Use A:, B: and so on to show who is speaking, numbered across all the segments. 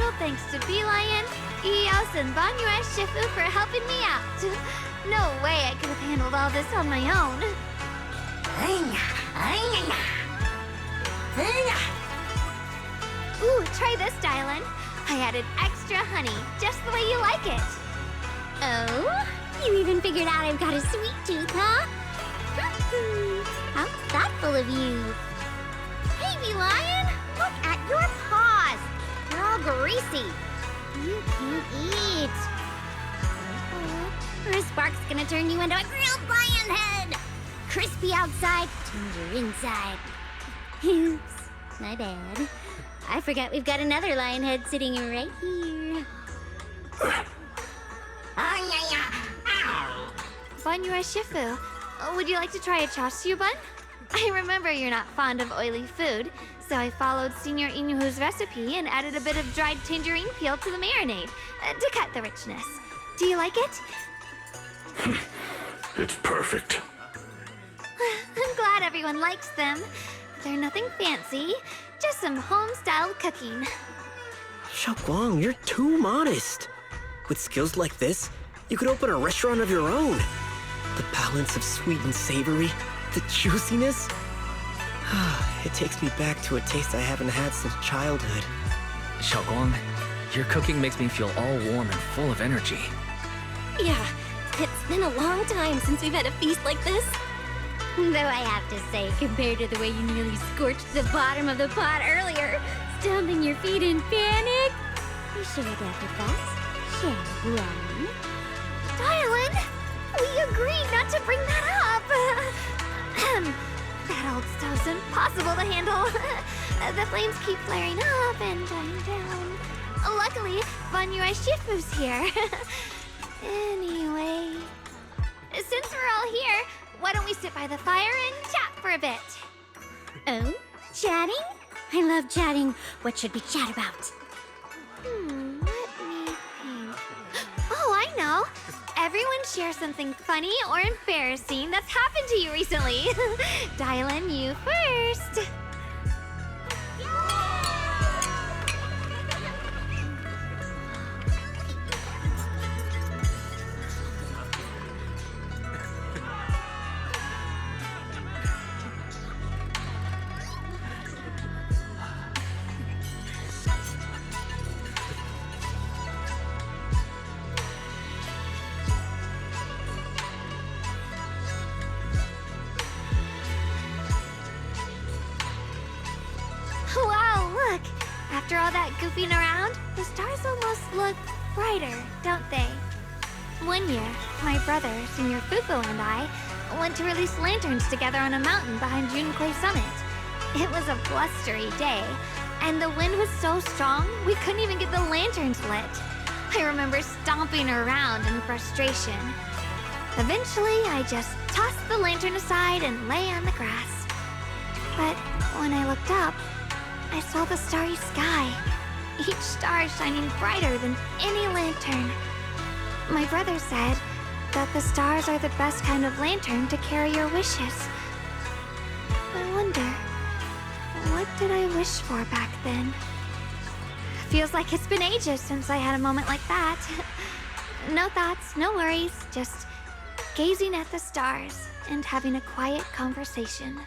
A: special thanks to Lion, Eos, and Banyue Shifu for helping me out. No way I could have handled all this on my own. Ooh, try this, Dylan. I added extra honey, just the way you like it.
B: Oh? You even figured out I've got a sweet tooth, huh? How thoughtful of you. Hey, Lion! Look at your paws! They're all greasy. You can't eat. Or a spark's gonna turn you into a grilled lion head! Crispy outside, tender inside. Oops, my bad. I forgot we've got another lion head sitting right here.
A: Banyue Shifu, would you like to try a chashu bun? I remember you're not fond of oily food, so I followed Senior Inuhu's recipe and added a bit of dried tangerine peel to the marinade to cut the richness. Do you like it?
C: It's perfect.
A: I'm glad everyone likes them. They're nothing fancy, just some home-style cooking.
D: Xiaoguang, you're too modest. With skills like this, you could open a restaurant of your own. The balance of sweet and savory, the juiciness. It takes me back to a taste I haven't had since childhood.
E: Xiaoguang, your cooking makes me feel all warm and full of energy.
B: Yeah, it's been a long time since we've had a feast like this. Though I have to say, compared to the way you nearly scorched the bottom of the pot earlier, stomping your feet in panic, you should have adapted fast, Xiaoguang.
A: Dylan, we agreed not to bring that up. That old stove's impossible to handle. The flames keep flaring up and dying down. Luckily, Banyue Shifu's here. Anyway, since we're all here, why don't we sit by the fire and chat for a bit?
B: Oh? Chatting? I love chatting. What should we chat about?
A: Let me think. Oh, I know. Everyone share something funny or embarrassing that's happened to you recently. Dylan, you first. Wow, look! After all that goofing around, the stars almost look brighter, don't they? One year, my brother, Senior Fufu, and I went to release lanterns together on a mountain behind Juncui Summit. It was a blustery day, and the wind was so strong we couldn't even get the lanterns lit. I remember stomping around in frustration. Eventually, I just tossed the lantern aside and lay on the grass. But when I looked up, I saw the starry sky, each star shining brighter than any lantern. My brother said that the stars are the best kind of lantern to carry your wishes. I wonder, what did I wish for back then? Feels like it's been ages since I had a moment like that. No thoughts, no worries, just gazing at the stars and having a quiet conversation.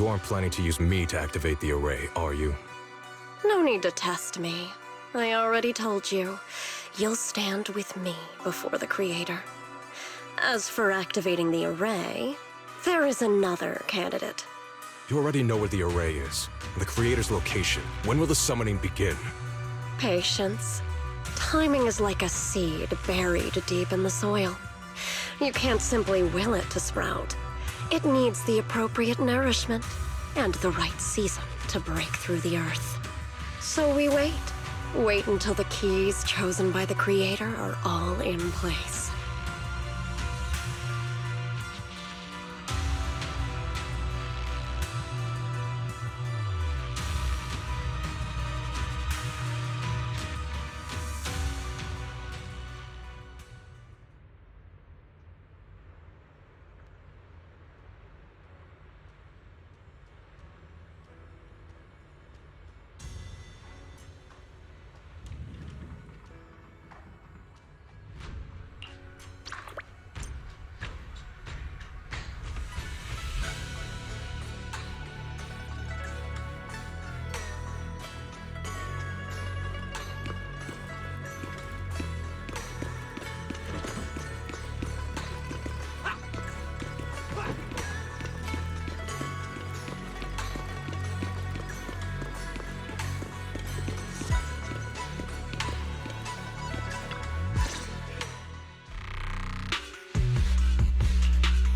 C: You aren't planning to use me to activate the array, are you?
F: No need to test me. I already told you. You'll stand with me before the Creator. As for activating the array, there is another candidate.
C: You already know where the array is, and the Creator's location. When will the summoning begin?
F: Patience. Timing is like a seed buried deep in the soil. You can't simply will it to sprout. It needs the appropriate nourishment and the right season to break through the earth. So we wait. Wait until the keys chosen by the Creator are all in place.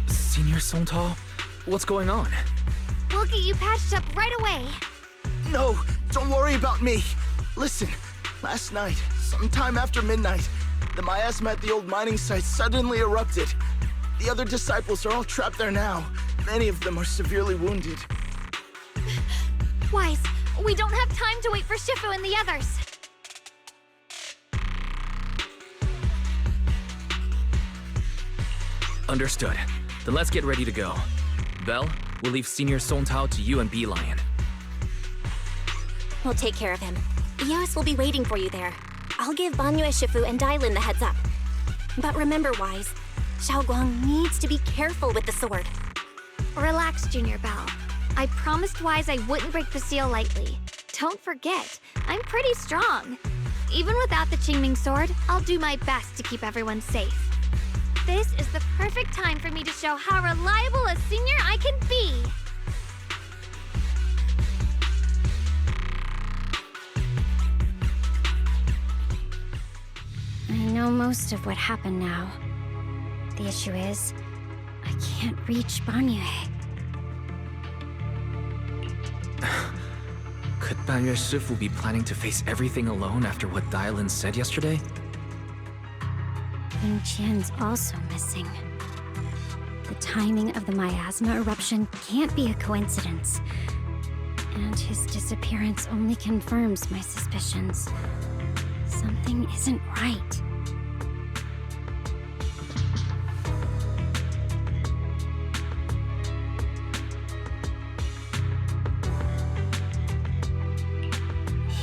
E: Senior Sontal? What's going on?
A: We'll get you patched up right away.
G: No, don't worry about me. Listen, last night, sometime after midnight, the miasma at the old mining site suddenly erupted. The other disciples are all trapped there now. Many of them are severely wounded.
A: Wise, we don't have time to wait for Shifu and the others.
E: Understood. Then let's get ready to go. Belle, we'll leave Senior Sontal to you and Bee Lion.
B: We'll take care of him. Eos will be waiting for you there. I'll give Banyue, Shifu, and Dailin the heads up. But remember, Wise, Xiaoguang needs to be careful with the sword.
A: Relax, Junior Belle. I promised Wise I wouldn't break the seal lightly. Don't forget, I'm pretty strong. Even without the Qingming sword, I'll do my best to keep everyone safe. This is the perfect time for me to show how reliable a senior I can be.
B: I know most of what happened now. The issue is, I can't reach Banyue.
E: Could Banyue Shifu be planning to face everything alone after what Dailin said yesterday?
B: Ning Qian's also missing. The timing of the miasma eruption can't be a coincidence. And his disappearance only confirms my suspicions. Something isn't right.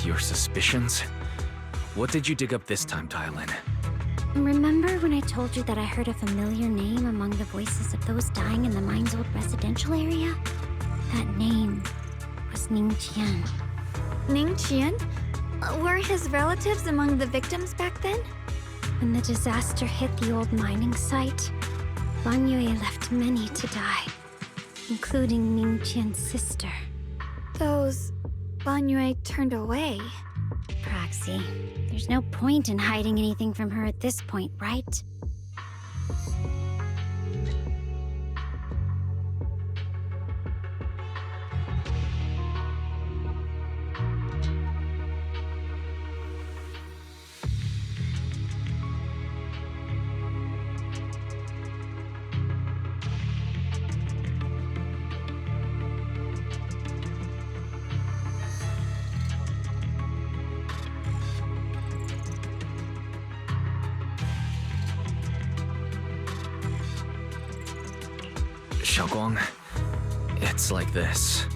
E: Your suspicions? What did you dig up this time, Dailin?
B: Remember when I told you that I heard a familiar name among the voices of those dying in the mine's old residential area? That name was Ning Qian.
A: Ning Qian? Were his relatives among the victims back then?
B: When the disaster hit the old mining site, Banyue left many to die, including Ning Qian's sister.
A: Those Banyue turned away.
B: Proxy, there's no point in hiding anything from her at this point, right?
E: Xiaoguang, it's like this.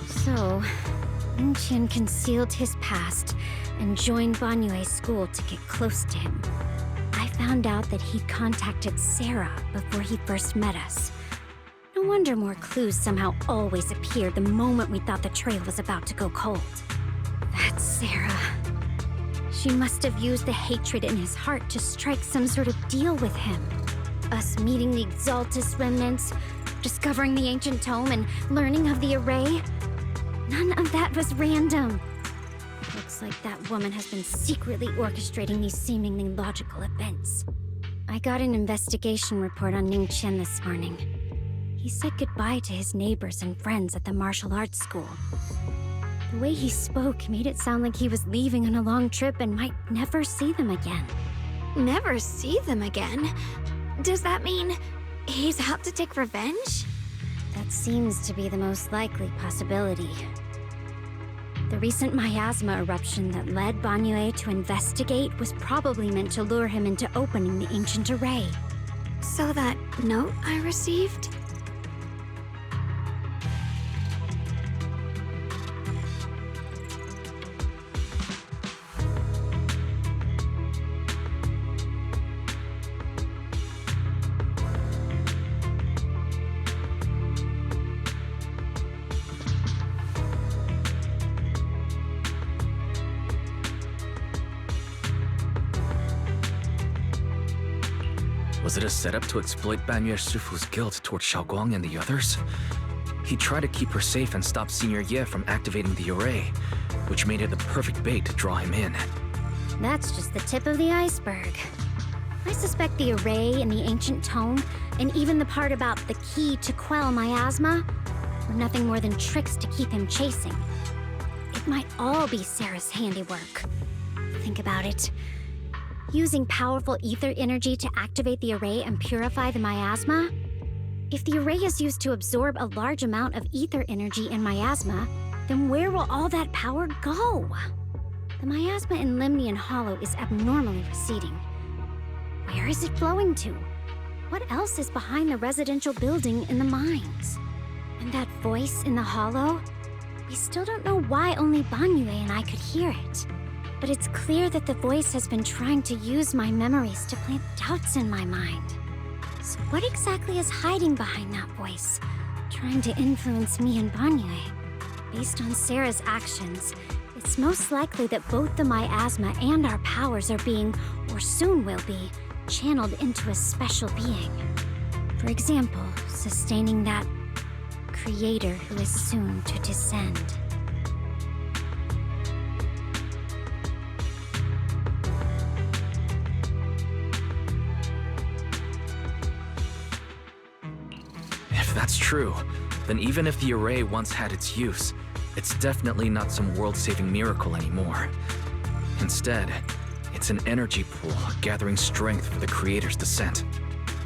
B: So, Ning Qian concealed his past and joined Banyue's school to get close to him. I found out that he'd contacted Sarah before he first met us. No wonder more clues somehow always appeared the moment we thought the trail was about to go cold. That's Sarah. She must have used the hatred in his heart to strike some sort of deal with him. Us meeting the Exaltus remnants, discovering the ancient tome, and learning of the array. None of that was random. Looks like that woman has been secretly orchestrating these seemingly logical events. I got an investigation report on Ning Chen this morning. He said goodbye to his neighbors and friends at the martial arts school. The way he spoke made it sound like he was leaving on a long trip and might never see them again.
A: Never see them again? Does that mean he's out to take revenge?
B: That seems to be the most likely possibility. The recent miasma eruption that led Banyue to investigate was probably meant to lure him into opening the ancient array.
A: So that note I received?
E: Was it a setup to exploit Banyue Shifu's guilt towards Xiaoguang and the others? He tried to keep her safe and stop Senior Ye from activating the array, which made it the perfect bait to draw him in.
B: That's just the tip of the iceberg. I suspect the array and the ancient tome, and even the part about the key to quell miasma, were nothing more than tricks to keep him chasing. It might all be Sarah's handiwork. Think about it. Using powerful ether energy to activate the array and purify the miasma? If the array is used to absorb a large amount of ether energy in miasma, then where will all that power go? The miasma in Limnian Hollow is abnormally receding. Where is it flowing to? What else is behind the residential building in the mines? And that voice in the hollow? We still don't know why only Banyue and I could hear it. But it's clear that the voice has been trying to use my memories to plant doubts in my mind. So what exactly is hiding behind that voice, trying to influence me and Banyue? Based on Sarah's actions, it's most likely that both the miasma and our powers are being, or soon will be, channeled into a special being. For example, sustaining that creator who is soon to descend.
E: If that's true, then even if the array once had its use, it's definitely not some world-saving miracle anymore. Instead, it's an energy pool gathering strength for the creator's descent.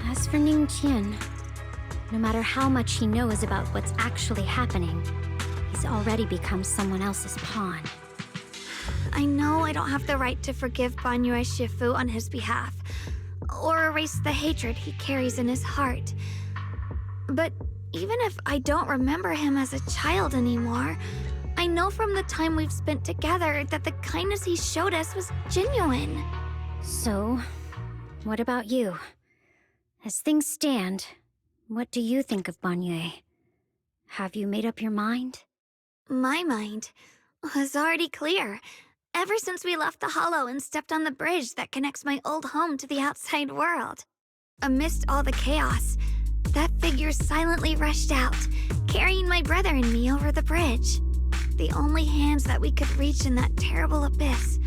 B: As for Ning Qian, no matter how much he knows about what's actually happening, he's already become someone else's pawn.
A: I know I don't have the right to forgive Banyue Shifu on his behalf, or erase the hatred he carries in his heart. But even if I don't remember him as a child anymore, I know from the time we've spent together that the kindness he showed us was genuine.
B: So, what about you? As things stand, what do you think of Banyue? Have you made up your mind?
A: My mind was already clear, ever since we left the Hollow and stepped on the bridge that connects my old home to the outside world. Amidst all the chaos, that figure silently rushed out, carrying my brother and me over the bridge. The only hands that we could reach in that terrible abyss.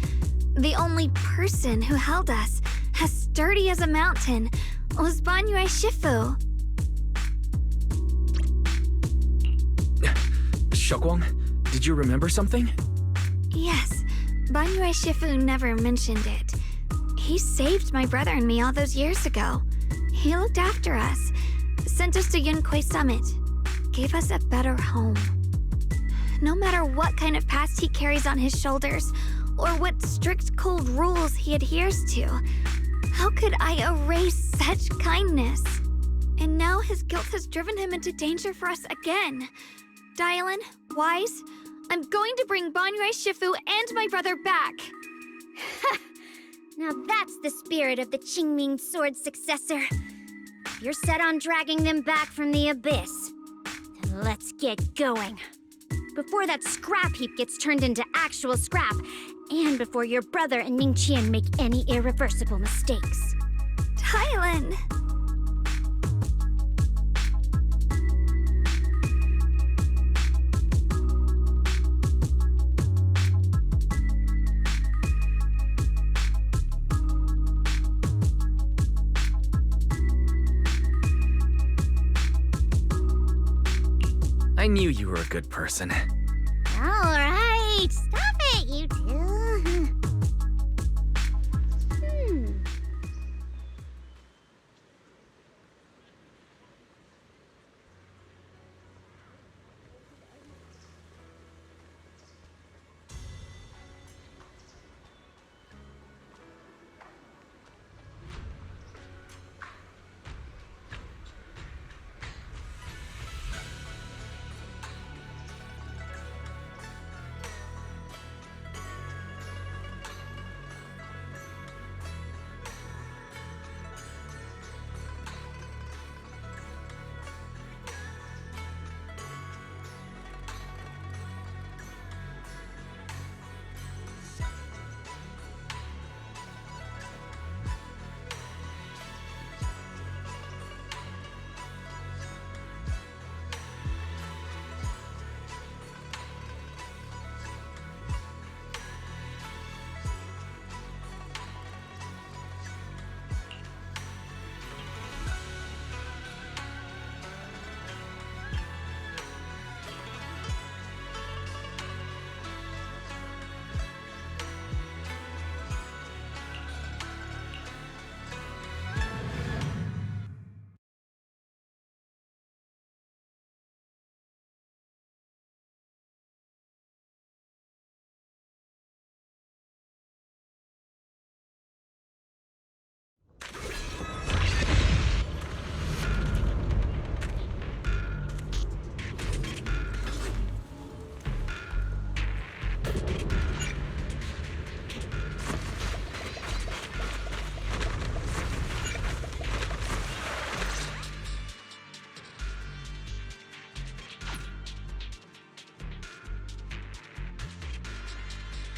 A: The only person who held us, as sturdy as a mountain, was Banyue Shifu.
E: Xiaoguang, did you remember something?
A: Yes, Banyue Shifu never mentioned it. He saved my brother and me all those years ago. He looked after us, sent us to Yunquei Summit, gave us a better home. No matter what kind of past he carries on his shoulders, or what strict cold rules he adheres to, how could I erase such kindness? And now his guilt has driven him into danger for us again. Dylan, Wise, I'm going to bring Banyue Shifu and my brother back.
B: Now that's the spirit of the Qingming sword successor. If you're set on dragging them back from the abyss, then let's get going. Before that scrap heap gets turned into actual scrap, and before your brother and Ningqian make any irreversible mistakes.
A: Thailand.
E: I knew you were a good person.
B: Alright, stop it, you two.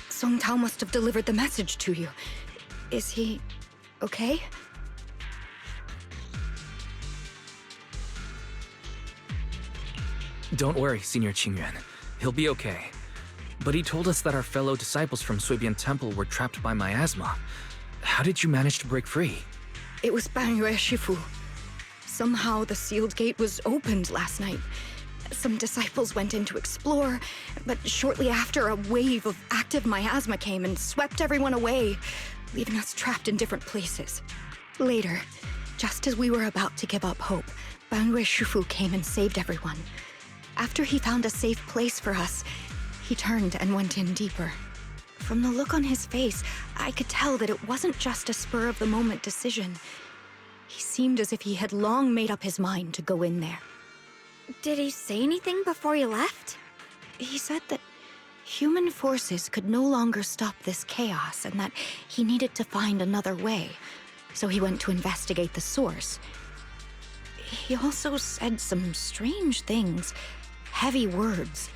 H: Song Tao must have delivered the message to you. Is he okay?
E: Don't worry, Senior Qingyuan. He'll be okay. But he told us that our fellow disciples from Suibian Temple were trapped by miasma. How did you manage to break free?
H: It was Banyue Shifu. Somehow the sealed gate was opened last night. Some disciples went in to explore, but shortly after, a wave of active miasma came and swept everyone away, leaving us trapped in different places. Later, just as we were about to give up hope, Banyue Shifu came and saved everyone. After he found a safe place for us, he turned and went in deeper. From the look on his face, I could tell that it wasn't just a spur-of-the-moment decision. He seemed as if he had long made up his mind to go in there.
A: Did he say anything before he left?
H: He said that human forces could no longer stop this chaos and that he needed to find another way, so he went to investigate the source. He also said some strange things, heavy words.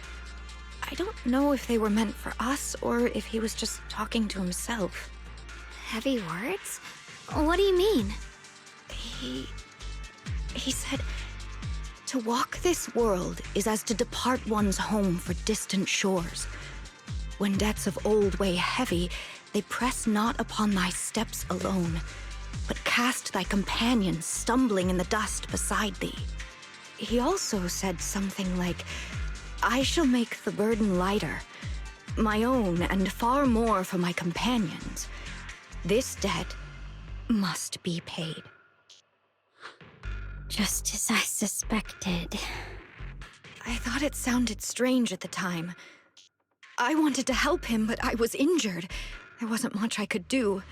H: I don't know if they were meant for us or if he was just talking to himself.
A: Heavy words? What do you mean?
H: He said, to walk this world is as to depart one's home for distant shores. When debts of old weigh heavy, they press not upon thy steps alone, but cast thy companions stumbling in the dust beside thee. He also said something like, I shall make the burden lighter, my own and far more for my companions. This debt must be paid.
B: Just as I suspected.
H: I thought it sounded strange at the time. I wanted to help him, but I was injured. There wasn't much I could do.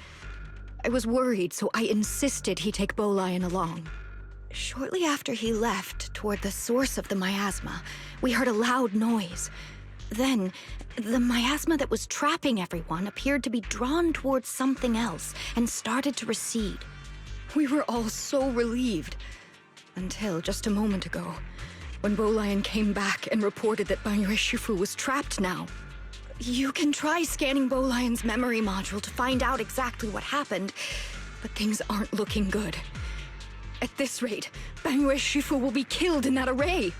H: I was worried, so I insisted he take Bolion along. Shortly after he left, toward the source of the miasma, we heard a loud noise. Then, the miasma that was trapping everyone appeared to be drawn towards something else and started to recede. We were all so relieved. Until just a moment ago, when Bolian came back and reported that Banyue Shifu was trapped now. You can try scanning Bolian's memory module to find out exactly what happened, but things aren't looking good. At this rate, Banyue Shifu will be killed in that array.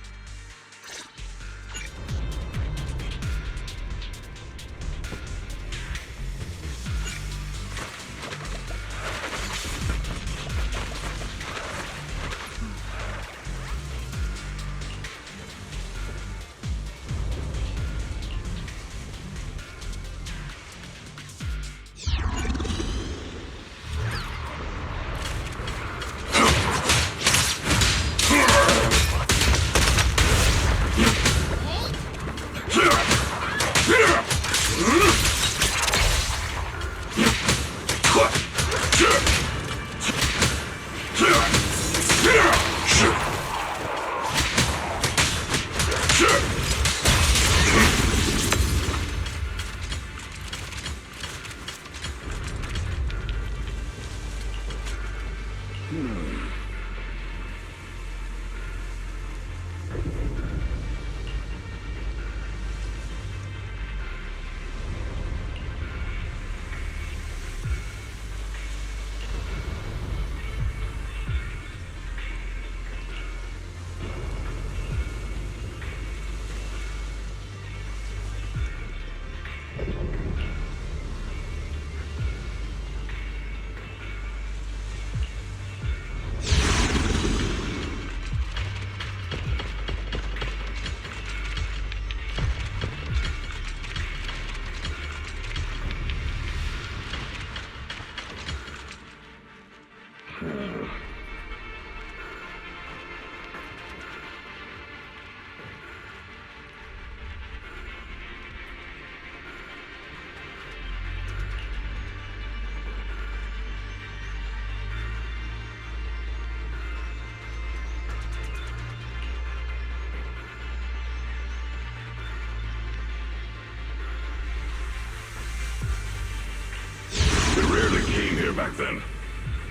I: Back then.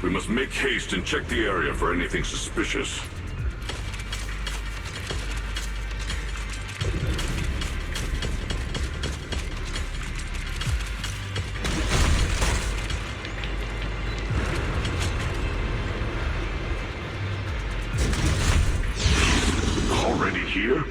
I: We must make haste and check the area for anything suspicious. Already here?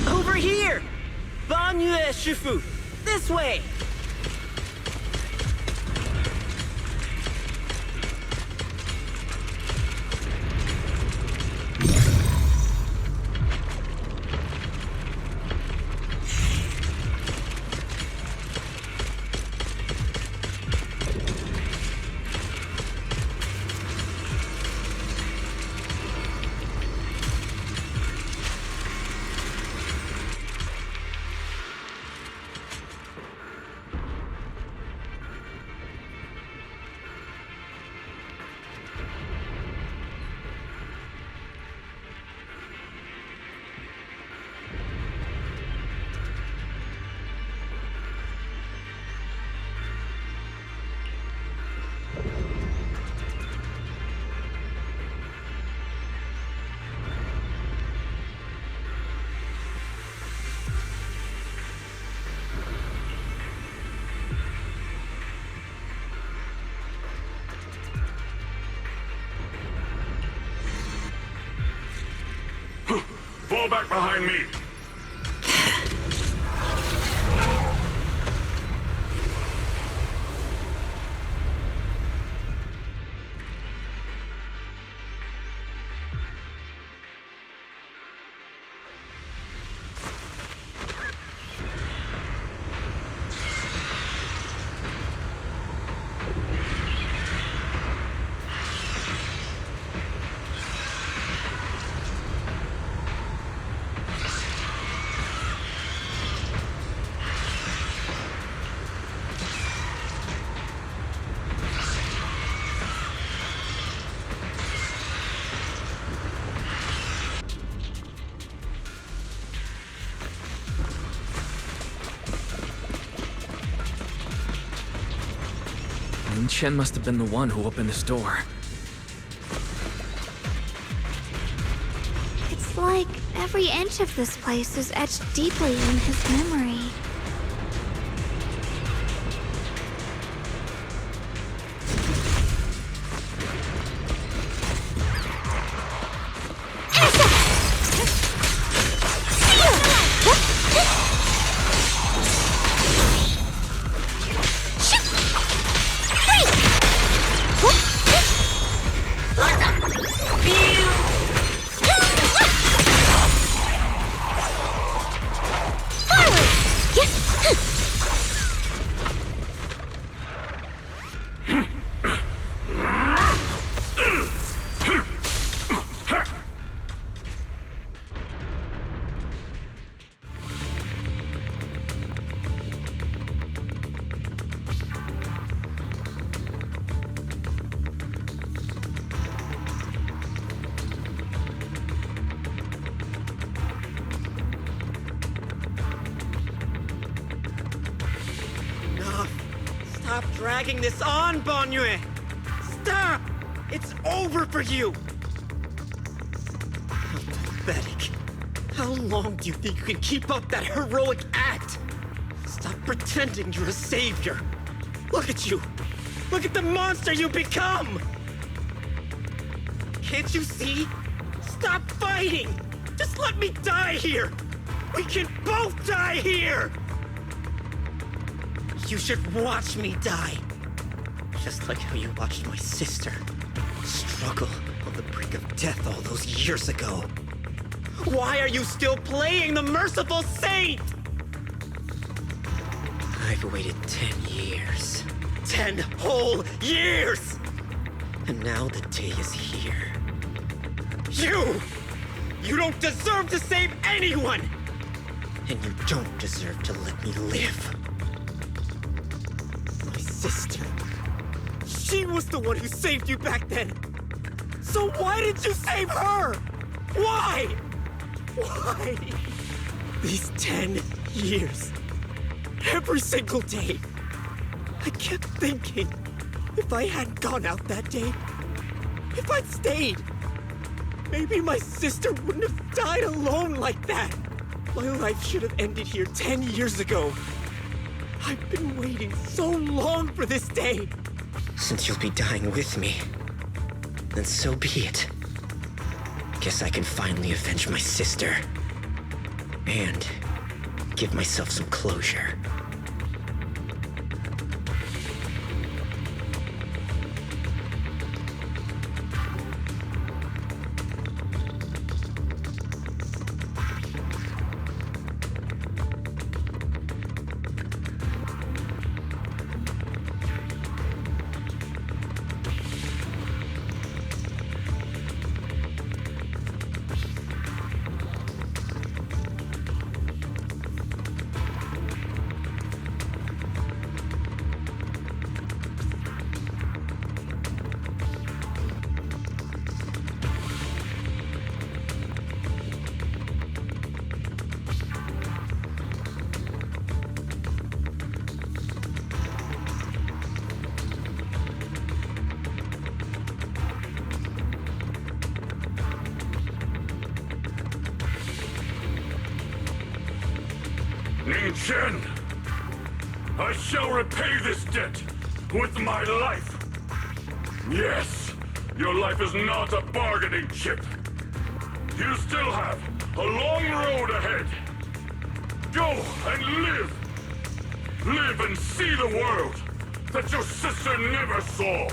D: Over here! Banyue Shifu! This way!
I: Fall back behind me!
E: Chen must have been the one who opened this door.
A: It's like every inch of this place is etched deeply in his memory.
D: Stop dragging this on, Bonyue! Stop! It's over for you! How pathetic. How long do you think you can keep up that heroic act? Stop pretending you're a savior. Look at you! Look at the monster you become! Can't you see? Stop fighting! Just let me die here! We can both die here! You should watch me die. Just like how you watched my sister struggle on the brink of death all those years ago. Why are you still playing the merciful saint? I've waited 10 years. 10 whole years! And now the day is here. You don't deserve to save anyone! And you don't deserve to let me live. My sister. She was the one who saved you back then. So why did you save her? Why? Why? These 10 years. Every single day. I kept thinking, if I hadn't gone out that day, if I'd stayed, maybe my sister wouldn't have died alone like that. My life should have ended here 10 years ago. I've been waiting so long for this day. Since you'll be dying with me, then so be it. Guess I can finally avenge my sister. And give myself some closure.
I: Chen, I shall repay this debt with my life. Yes, your life is not a bargaining chip. You still have a long road ahead. Go and live! Live and see the world that your sister never saw!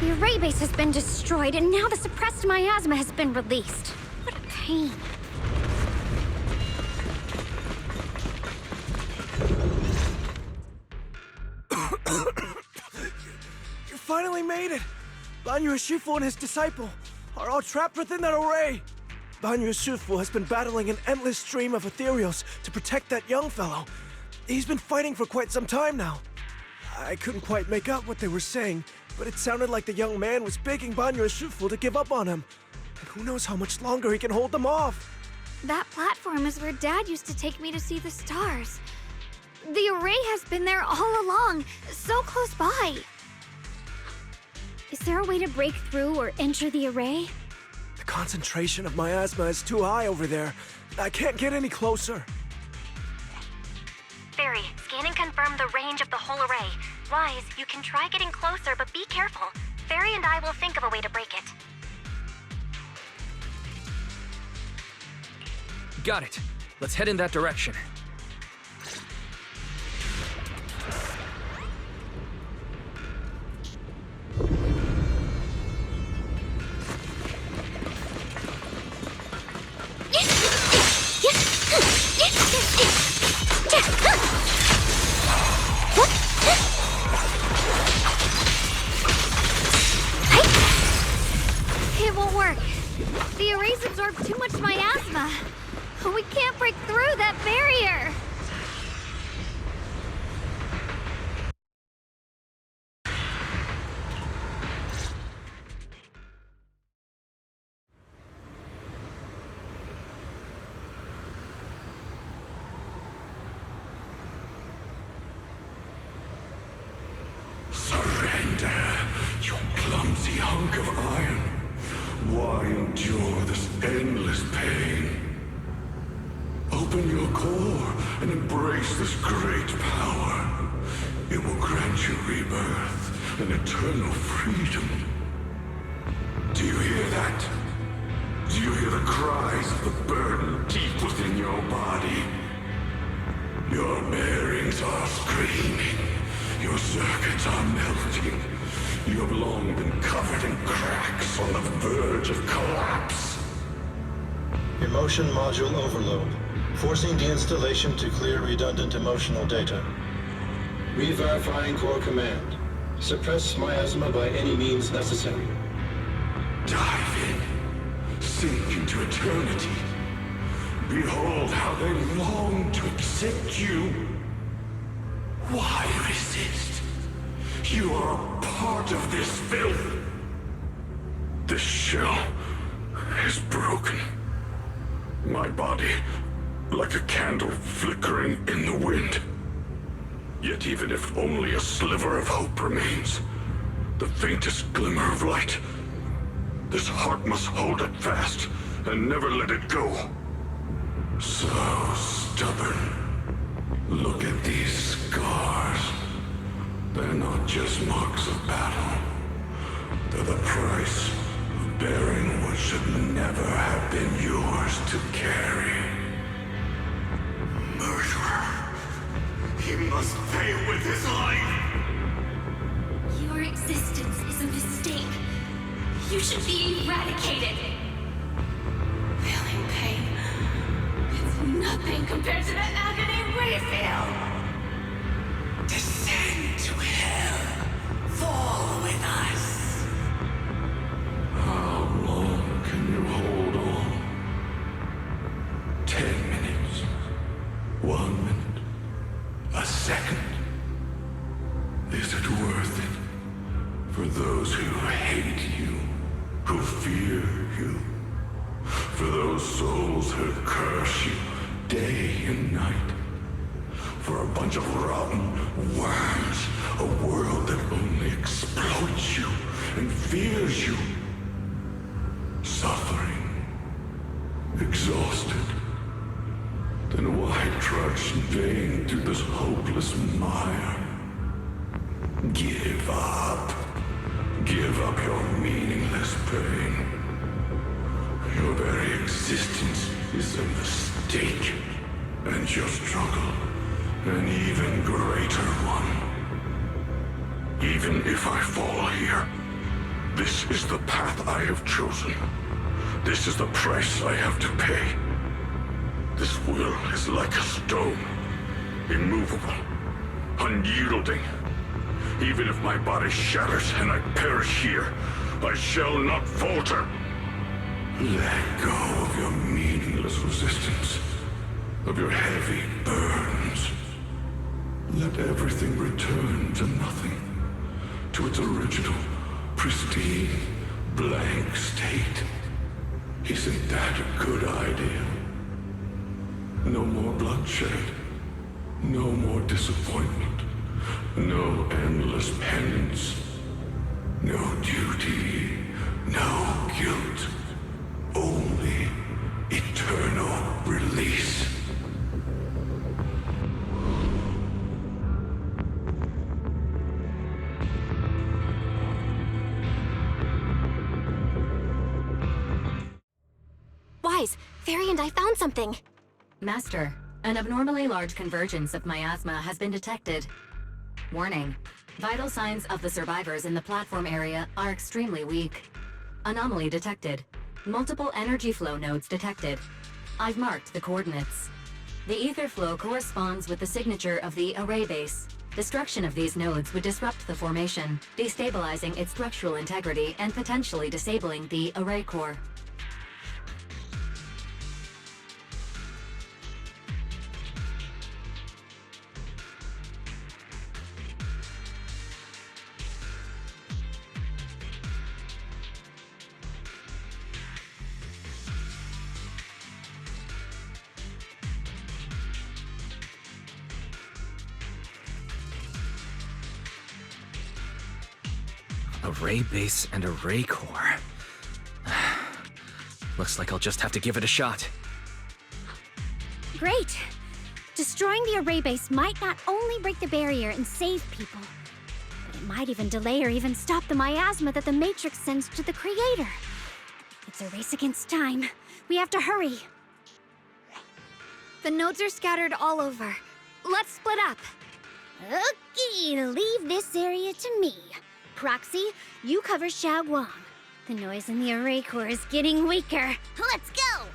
B: The array base has been destroyed, and now the suppressed miasma has been released. What a pain.
J: You finally made it! Banyu Shifu and his disciple are all trapped within that array. Banyu Shifu has been battling an endless stream of ethereals to protect that young fellow. He's been fighting for quite some time now. I couldn't quite make out what they were saying, but it sounded like the young man was begging Banyu Shifu to give up on him. And who knows how much longer he can hold them off.
A: That platform is where Dad used to take me to see the stars. The array has been there all along, so close by.
B: Is there a way to break through or enter the array?
J: The concentration of miasma is too high over there. I can't get any closer.
B: Fairy, scan and confirm the range of the whole array. Wise, you can try getting closer, but be careful. Fairy and I will think of a way to break it.
E: Got it. Let's head in that direction.
A: It won't work. The arrays absorb too much miasma. We can't break through that barrier.
I: Surrender, you clumsy hunk of iron. Why endure this endless pain? Open your core and embrace this great power. It will grant you rebirth and eternal freedom. Do you hear that? Do you hear the cries of the burden deep within your body? Your bearings are screaming. Your circuits are melting. You have long been covered in cracks on the verge of collapse.
K: Emotion module overload. Forcing deinstallation to clear redundant emotional data. Re-verifying core command. Suppress miasma by any means necessary.
I: Dive in. Sink into eternity. Behold how they long to accept you. Why resist? You are a part of this filth. This shell is broken. My body, like a candle flickering in the wind. Yet even if only a sliver of hope remains, the faintest glimmer of light, this heart must hold it fast and never let it go. So stubborn. Look at these scars. They're not just marks of battle. They're the price of bearing what should never have been yours to carry. Murderer. He must pay with his life.
B: Your existence is a mistake. You should be eradicated. Feeling pain. It's nothing compared to the agony we feel.
I: Descend to hell. Fall with us. How long can you hold on? 10 minutes. 1 minute. A second. Is it worth it? For those who hate you, who fear you, for those souls who curse you day and night, for a bunch of rotten worms, a world that only exploits you and fears you. Suffering, trudge in vain through this hopeless mire. Give up. Give up your meaningless pain. Your very existence is a mistake, and your struggle an even greater one. Even if I fall here, this is the path I have chosen. This is the price I have to pay. This will is like a stone, immovable, unyielding. Even if my body shatters and I perish here, I shall not falter. Let go of your meaningless resistance, of your heavy burdens. Let everything return to nothing, to its original, pristine, blank state. Isn't that a good idea? No more bloodshed, no more disappointment, no endless penance, no duty, no guilt, only eternal release.
B: Wise, Fairy and I found something.
L: Master, an abnormally large convergence of miasma has been detected. Warning. Vital signs of the survivors in the platform area are extremely weak. Anomaly detected. Multiple energy flow nodes detected. I've marked the coordinates. The ether flow corresponds with the signature of the array base. Destruction of these nodes would disrupt the formation, destabilizing its structural integrity and potentially disabling the array core.
E: Array base and array core. Looks like I'll just have to give it a shot.
A: Great! Destroying the array base might not only break the barrier and save people, but it might even delay or even stop the miasma that the Matrix sends to the Creator. It's a race against time. We have to hurry. The nodes are scattered all over. Let's split up. Okay, leave this area to me. Proxy, you cover Xiaoguang. The noise in the array core is getting weaker. Let's go!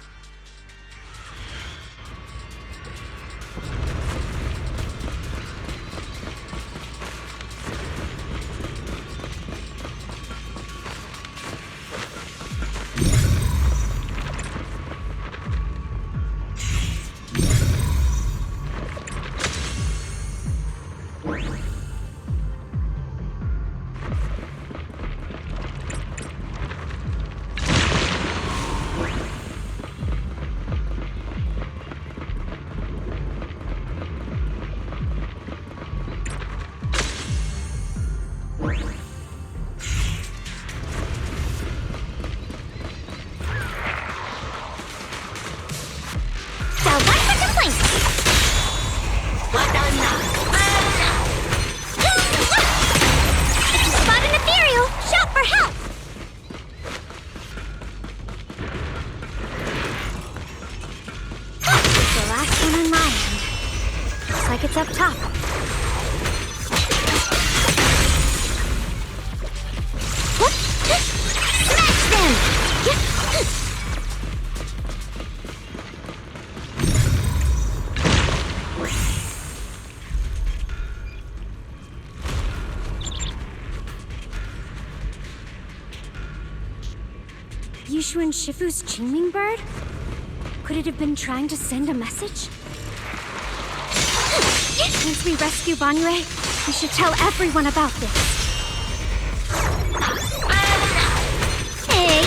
A: It's up top. Smash them! Yushu and Shifu's Qingming bird? Could it have been trying to send a message? Once we rescue Banyue, we should tell everyone about this. Hey!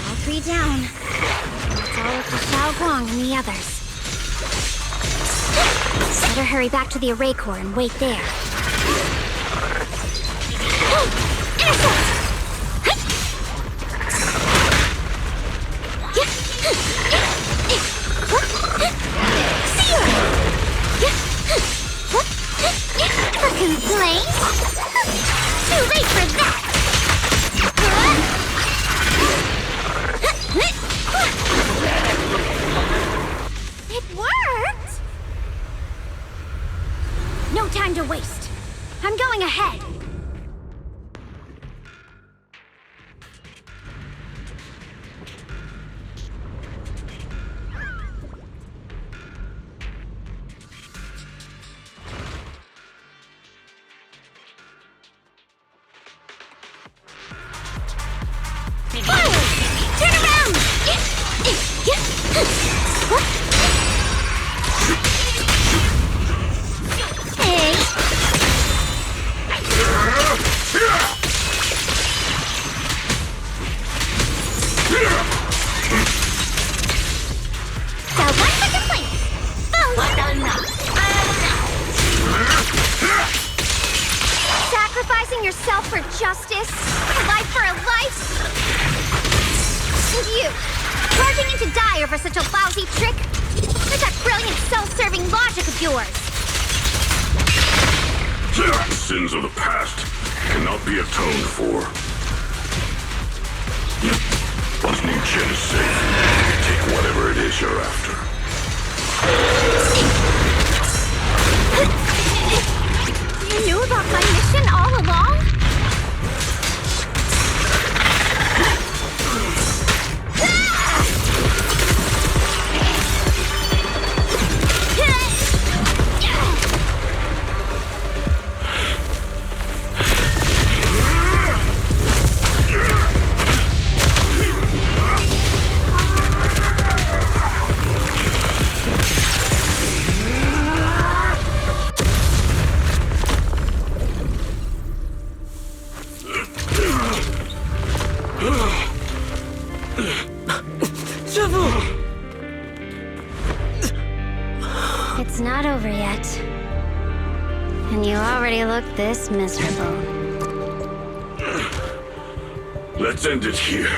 A: All three down. That's all of Xiaoguang and the others. Better hurry back to the array core and wait there. Intercept!
B: time to waste. I'm going ahead. Turn around! Hey! So one for complaint. Sacrificing yourself for justice? A life for a life? And you, charging in to die over such a lousy trick? Where's that brilliant self-serving logic of yours?
I: The sins of the past cannot be atoned for. Once Ningen is safe, take whatever it is you're after.
B: You knew about my mission all along? It's not over yet. And you already look this miserable.
I: Let's end it here.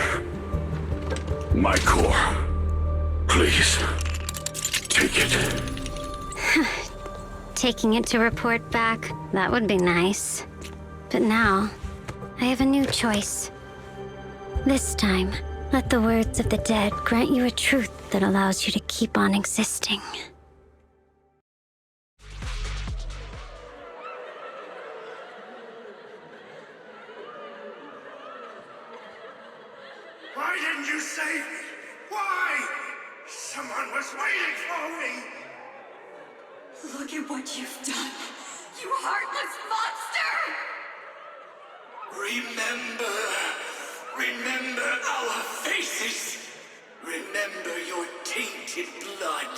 I: My core. Please. Take it.
B: Taking it to report back, that would be nice. But now, I have a new choice. This time, let the words of the dead grant you a truth that allows you to keep on existing.
I: Why didn't you save me? Why? Someone was waiting for me.
M: Look at what you've done, you heartless monster!
I: Remember our faces. Remember your tainted blood.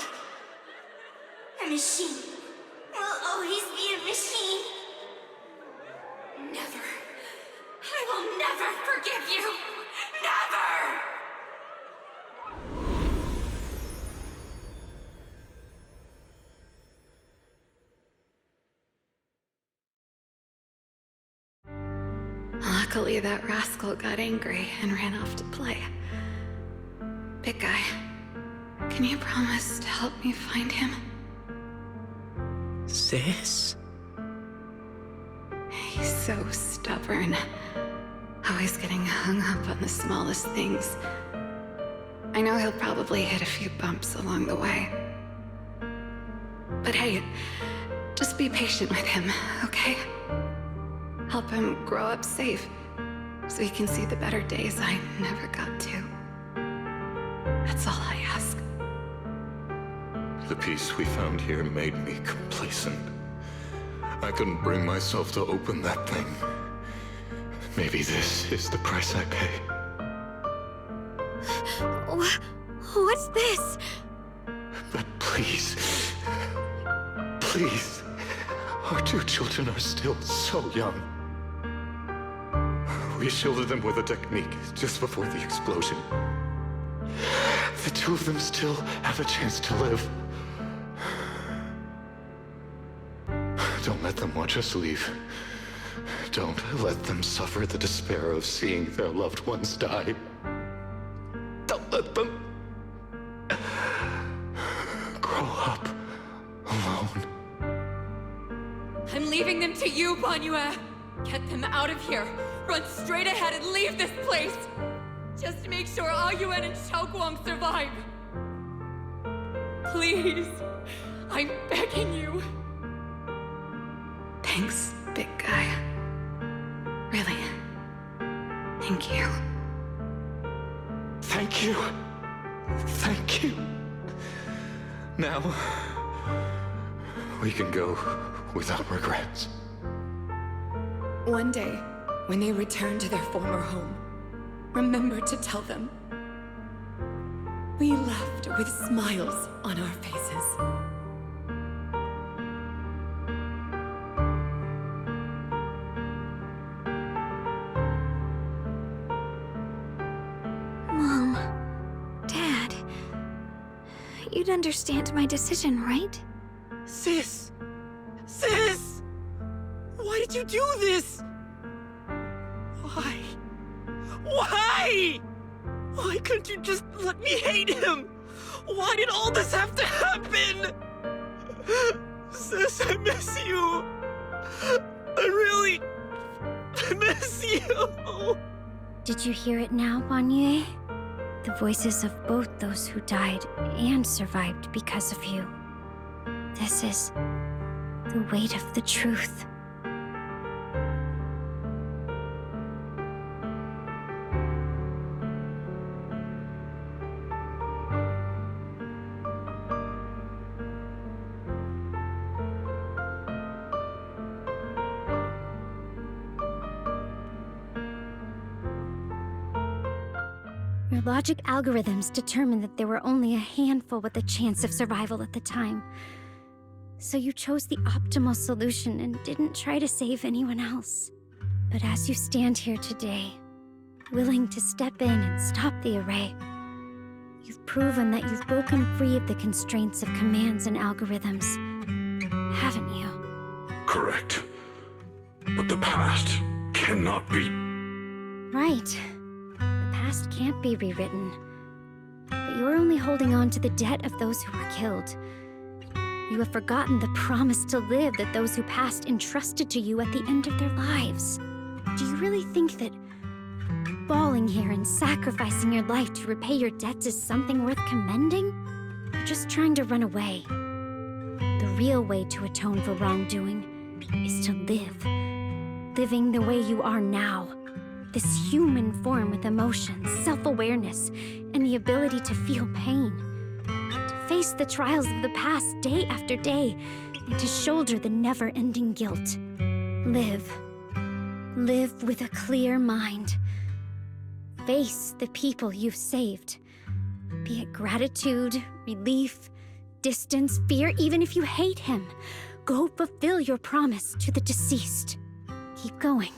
M: A machine will always be a machine. Never. I will never forgive you. Never!
N: Luckily, that rascal got angry and ran off to play. Big guy, can you promise to help me find him?
D: Sis?
N: He's so stubborn. Always getting hung up on the smallest things. I know he'll probably hit a few bumps along the way. But hey, just be patient with him, okay? Help him grow up safe, so he can see the better days I never got to. That's all I ask.
I: The peace we found here made me complacent. I couldn't bring myself to open that thing. Maybe this is the price I pay.
B: What's this?
I: But please, please, our two children are still so young. We shielded them with a technique just before the explosion. The two of them still have a chance to live. Don't let them watch us leave. Don't let them suffer the despair of seeing their loved ones die. Don't let them grow up alone.
M: I'm leaving them to you, Banyue. Get them out of here. Run straight ahead and leave this place. Just to make sure Ayuen and Xiaoguang survive. Please. I'm begging you.
N: Thanks, big guy. Really. Thank you.
I: Thank you. Thank you. Now, we can go without regrets.
N: One day, when they return to their former home, remember to tell them we left with smiles on our faces.
A: Mom, Dad, you'd understand my decision, right?
D: Sis! Sis! Why did you do this? Why? Why? Why couldn't you just let me hate him? Why did all this have to happen? Sis, I miss you. I miss you.
B: Did you hear it now, Banye? The voices of both those who died and survived because of you. This is the weight of the truth. Your logic algorithms determined that there were only a handful with a chance of survival at the time. So you chose the optimal solution and didn't try to save anyone else. But as you stand here today, willing to step in and stop the array, you've proven that you've broken free of the constraints of commands and algorithms, haven't you?
I: Correct. But the past cannot be.
B: Right. The past can't be rewritten. But you're only holding on to the debt of those who were killed. You have forgotten the promise to live that those who passed entrusted to you at the end of their lives. Do you really think that falling here and sacrificing your life to repay your debts is something worth commending? You're just trying to run away. The real way to atone for wrongdoing is to live. Living the way you are now. This human form with emotions, self-awareness, and the ability to feel pain. To face the trials of the past day after day, and to shoulder the never-ending guilt. Live. Live with a clear mind. Face the people you've saved. Be it gratitude, relief, distance, fear, even if you hate him. Go fulfill your promise to the deceased. Keep going.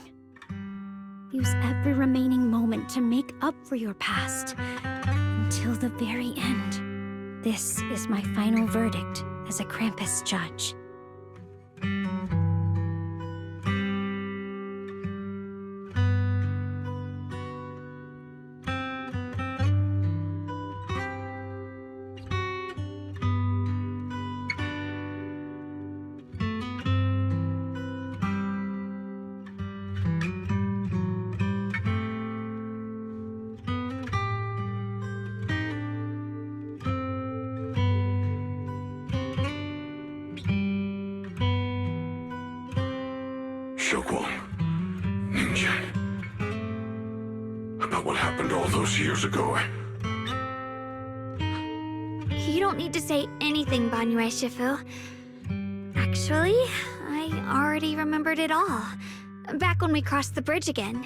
B: Use every remaining moment to make up for your past. Until the very end. This is my final verdict as a Krampus judge.
I: Years ago.
A: You don't need to say anything, Banyue Shifu. Actually, I already remembered it all. Back when we crossed the bridge again.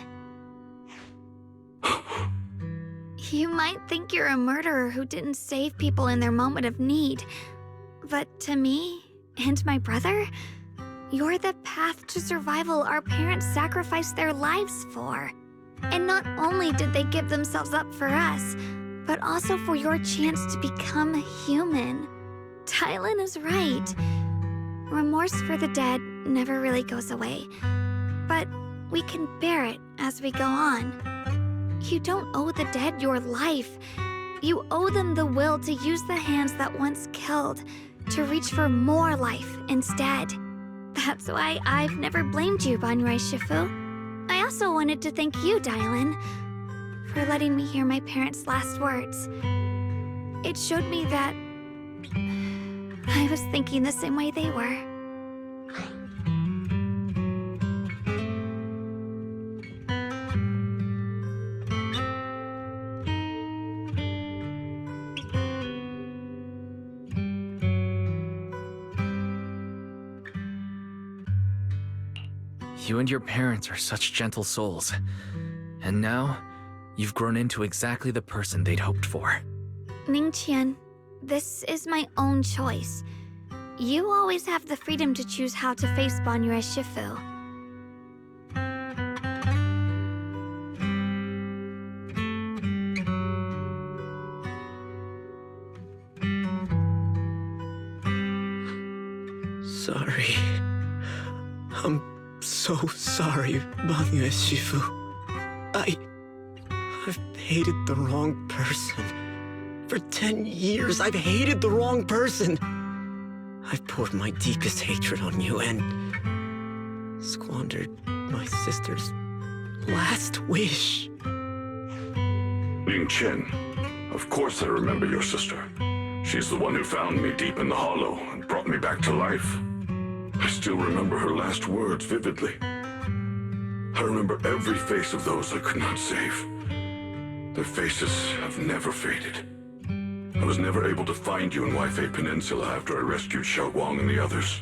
A: You might think you're a murderer who didn't save people in their moment of need. But to me, and my brother, you're the path to survival our parents sacrificed their lives for. And not only did they give themselves up for us, but also for your chance to become human. Tylen is right. Remorse for the dead never really goes away. But we can bear it as we go on. You don't owe the dead your life. You owe them the will to use the hands that once killed, to reach for more life instead. That's why I've never blamed you, Banyue Shifu. I also wanted to thank you, Dylan, for letting me hear my parents' last words. It showed me that I was thinking the same way they were.
E: You and your parents are such gentle souls. And now, you've grown into exactly the person they'd hoped for.
A: Ningqian, this is my own choice. You always have the freedom to choose how to face Banyue Shifu.
D: Sorry. I'm so sorry, Banyue Shifu. I've hated the wrong person. For 10 years, I've hated the wrong person. I've poured my deepest hatred on you and squandered my sister's last wish.
I: Ningqian, of course I remember your sister. She's the one who found me deep in the hollow and brought me back to life. I still remember her last words vividly. I remember every face of those I could not save. Their faces have never faded. I was never able to find you in Waifei Peninsula after I rescued Xiaoguang and the others.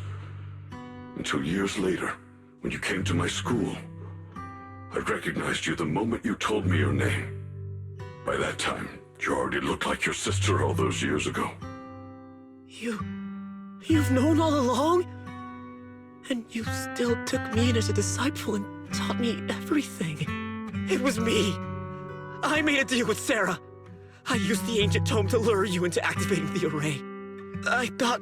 I: Until years later, when you came to my school, I recognized you the moment you told me your name. By that time, you already looked like your sister all those years ago.
D: You've known all along? And you still took me in as a disciple and taught me everything. It was me. I made a deal with Sarah. I used the ancient tome to lure you into activating the array. I thought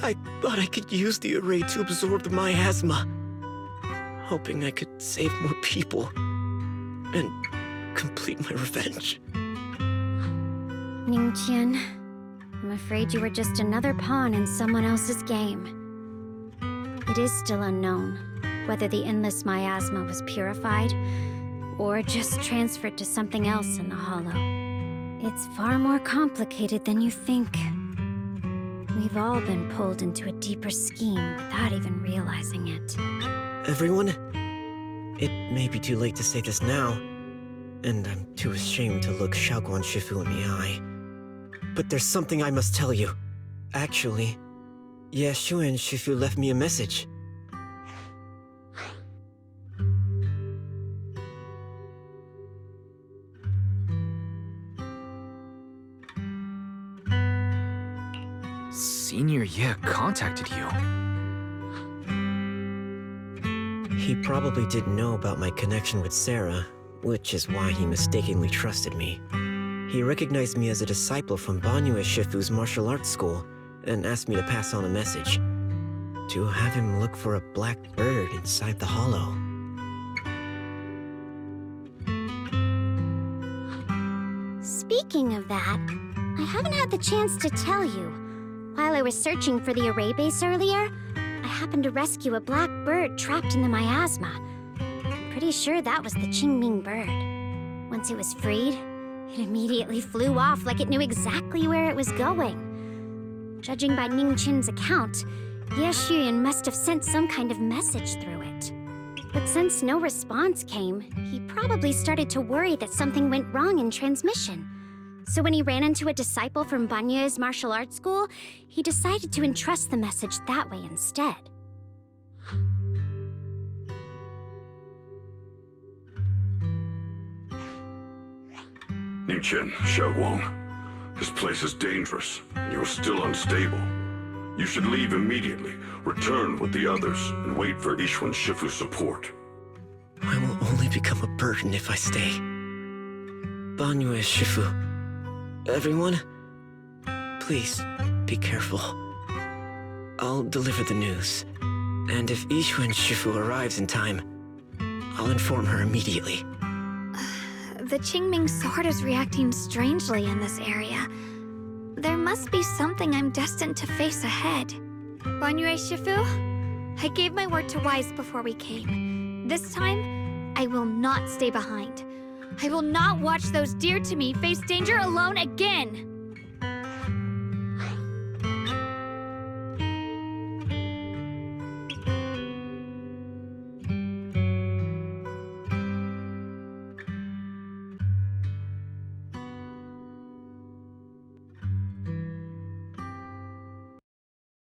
D: I could use the array to absorb the miasma, hoping I could save more people and complete my revenge.
B: Ningqian, I'm afraid you were just another pawn in someone else's game. It is still unknown whether the endless miasma was purified or just transferred to something else in the hollow. It's far more complicated than you think. We've all been pulled into a deeper scheme without even realizing it.
D: Everyone, it may be too late to say this now, and I'm too ashamed to look Xiaoguang Shifu in the eye. But there's something I must tell you. Actually, Yeshuan Shifu left me a message.
E: Senior Ye contacted you.
D: He probably didn't know about my connection with Sarah, which is why he mistakenly trusted me. He recognized me as a disciple from Banyue Shifu's martial arts school and asked me to pass on a message. To have him look for a black bird inside the hollow.
B: Speaking of that, I haven't had the chance to tell you. While I was searching for the array base earlier, I happened to rescue a black bird trapped in the miasma. I'm pretty sure that was the Qingming bird. Once it was freed, it immediately flew off like it knew exactly where it was going. Judging by Ningqian's account, Ye Xuyan must have sent some kind of message through it. But since no response came, he probably started to worry that something went wrong in transmission. So when he ran into a disciple from Banyue's martial arts school, he decided to entrust the message that way instead.
I: Ningqian, Xiaoguang, this place is dangerous, and you are still unstable. You should leave immediately, return with the others, and wait for Yeshuan Shifu's support.
D: I will only become a burden if I stay. Banyue Shifu, everyone, please be careful. I'll deliver the news, and if Yeshuan Shifu arrives in time, I'll inform her immediately.
A: The Qingming sword is reacting strangely in this area. There must be something I'm destined to face ahead. Banyue Shifu, I gave my word to Wise before we came. This time, I will not stay behind. I will not watch those dear to me face danger alone again!